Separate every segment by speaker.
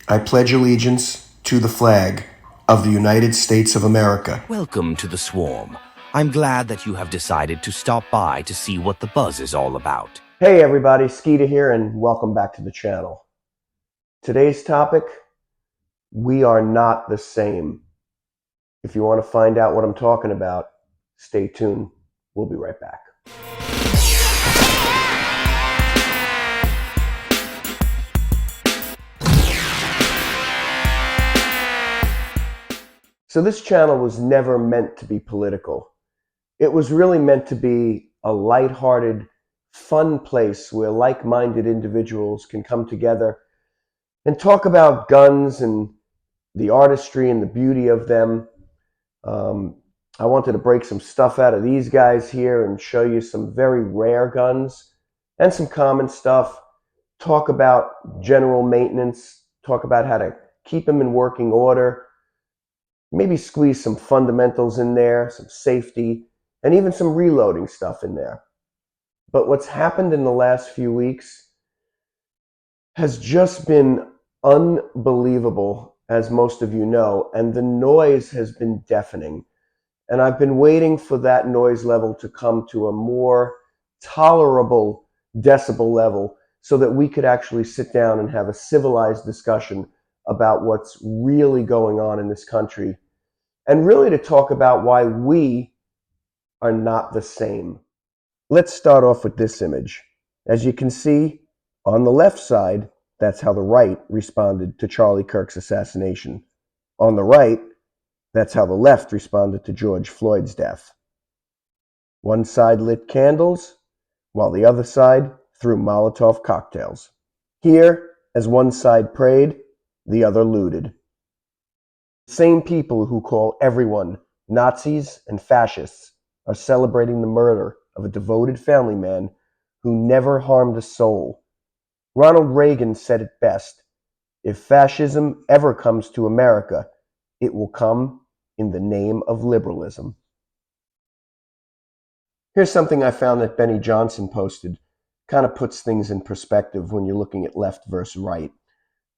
Speaker 1: I pledge allegiance to the flag of the United States of America.
Speaker 2: Welcome to the Swarm. I'm glad that you have decided to stop by to see what the buzz is all about.
Speaker 1: Hey everybody, Skeeta here and welcome back to the channel. Today's topic, we are not the same. If you want to find out what I'm talking about, stay tuned. We'll be right back. So this channel was never meant to be political. It was really meant to be a lighthearted, fun place where like-minded individuals can come together and talk about guns and the artistry and the beauty of them. I wanted to break some stuff out of these guys here and show you some very rare guns and some common stuff, talk about general maintenance, talk about how to keep them in working order, maybe squeeze some fundamentals in there, some safety, and even some reloading stuff in there. But what's happened in the last few weeks has just been unbelievable, as most of you know, and the noise has been deafening. And I've been waiting for that noise level to come to a more tolerable decibel level so that we could actually sit down and have a civilized discussion about what's really going on in this country, and really to talk about why we are not the same. Let's start off with this image. As you can see, on the left side, that's how the right responded to Charlie Kirk's assassination. On the right, that's how the left responded to George Floyd's death. One side lit candles, while the other side threw Molotov cocktails. Here, as one side prayed, the other looted. The same people who call everyone Nazis and fascists are celebrating the murder of a devoted family man who never harmed a soul. Ronald Reagan said it best: if fascism ever comes to America, it will come in the name of liberalism. Here's something I found that Benny Johnson posted. Kind of puts things in perspective when you're looking at left versus right.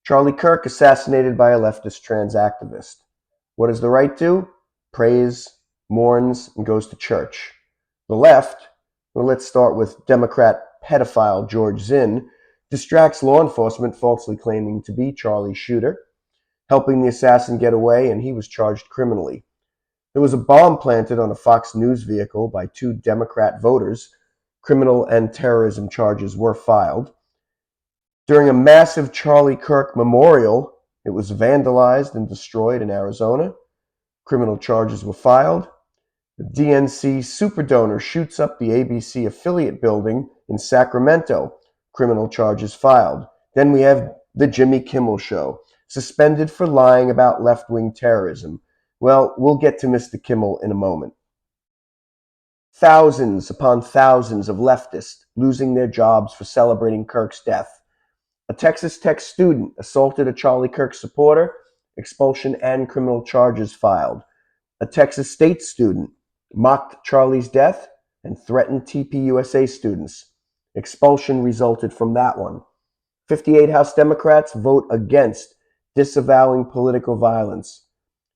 Speaker 1: Charlie Kirk assassinated by a leftist trans activist. What does the right do? Prays, mourns, and goes to church. The left, well, let's start with Democrat pedophile George Zinn, distracts law enforcement, falsely claiming to be Charlie's shooter, helping the assassin get away, and he was charged criminally. There was a bomb planted on a Fox News vehicle by two Democrat voters. Criminal and terrorism charges were filed. During a massive Charlie Kirk memorial, it was vandalized and destroyed in Arizona. Criminal charges were filed. The DNC superdonor shoots up the ABC affiliate building in Sacramento. Criminal charges filed. Then we have the Jimmy Kimmel Show, suspended for lying about left-wing terrorism. Well, we'll get to Mr. Kimmel in a moment. Thousands upon thousands of leftists losing their jobs for celebrating Kirk's death. A Texas Tech student assaulted a Charlie Kirk supporter, expulsion and criminal charges filed. A Texas State student mocked Charlie's death and threatened TPUSA students. Expulsion resulted from that one. 58 House Democrats vote against disavowing political violence.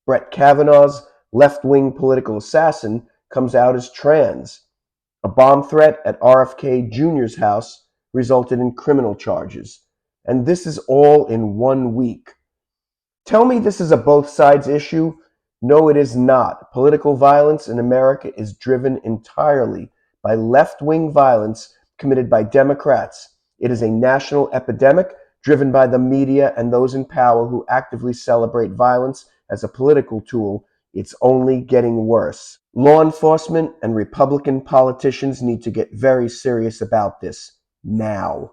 Speaker 1: Brett Kavanaugh's left-wing political assassin comes out as trans. A bomb threat at RFK Jr.'s house resulted in criminal charges. And this is all in 1 week. Tell me this is a both sides issue? No, it is not. Political violence in America is driven entirely by left-wing violence committed by Democrats. It is a national epidemic driven by the media and those in power who actively celebrate violence as a political tool. It's only getting worse. Law enforcement and Republican politicians need to get very serious about this now.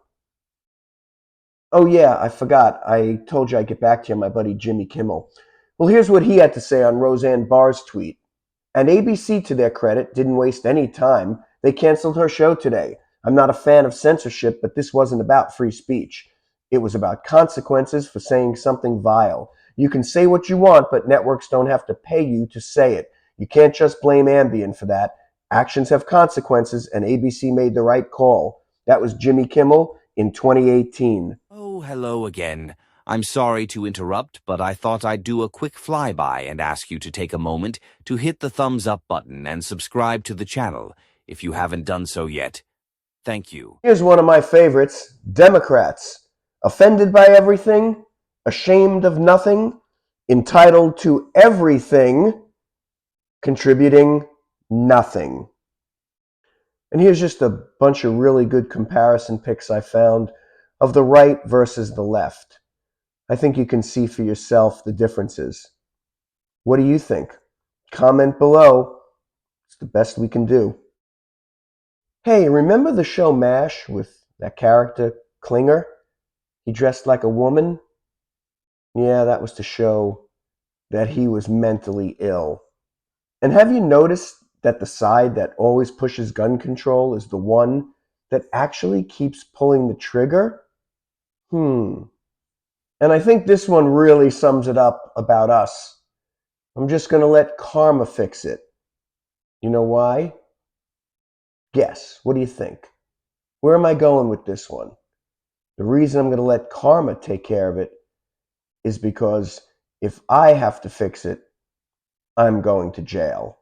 Speaker 1: Oh yeah, I forgot. I told you I'd get back to you on my buddy Jimmy Kimmel. Well, here's what he had to say on Roseanne Barr's tweet. And ABC, to their credit, didn't waste any time. They canceled her show today. I'm not a fan of censorship, but this wasn't about free speech. It was about consequences for saying something vile. You can say what you want, but networks don't have to pay you to say it. You can't just blame Ambien for that. Actions have consequences, and ABC made the right call. That was Jimmy Kimmel in 2018.
Speaker 2: Oh, hello again. I'm sorry to interrupt, but I thought I'd do a quick flyby and ask you to take a moment to hit the thumbs up button and subscribe to the channel if you haven't done so yet. Thank you.
Speaker 1: Here's one of my favorites, Democrats. Offended by everything, ashamed of nothing, entitled to everything, contributing nothing. And here's just a bunch of really good comparison pics I found of the right versus the left. I think you can see for yourself the differences. What do you think? Comment below. It's the best we can do. Hey, remember the show MASH with that character, Klinger? He dressed like a woman? Yeah, that was to show that he was mentally ill. And have you noticed that the side that always pushes gun control is the one that actually keeps pulling the trigger? And I think this one really sums it up about us. I'm just going to let karma fix it. You know why? Guess. What do you think? Where am I going with this one? The reason I'm going to let karma take care of it is because if I have to fix it, I'm going to jail.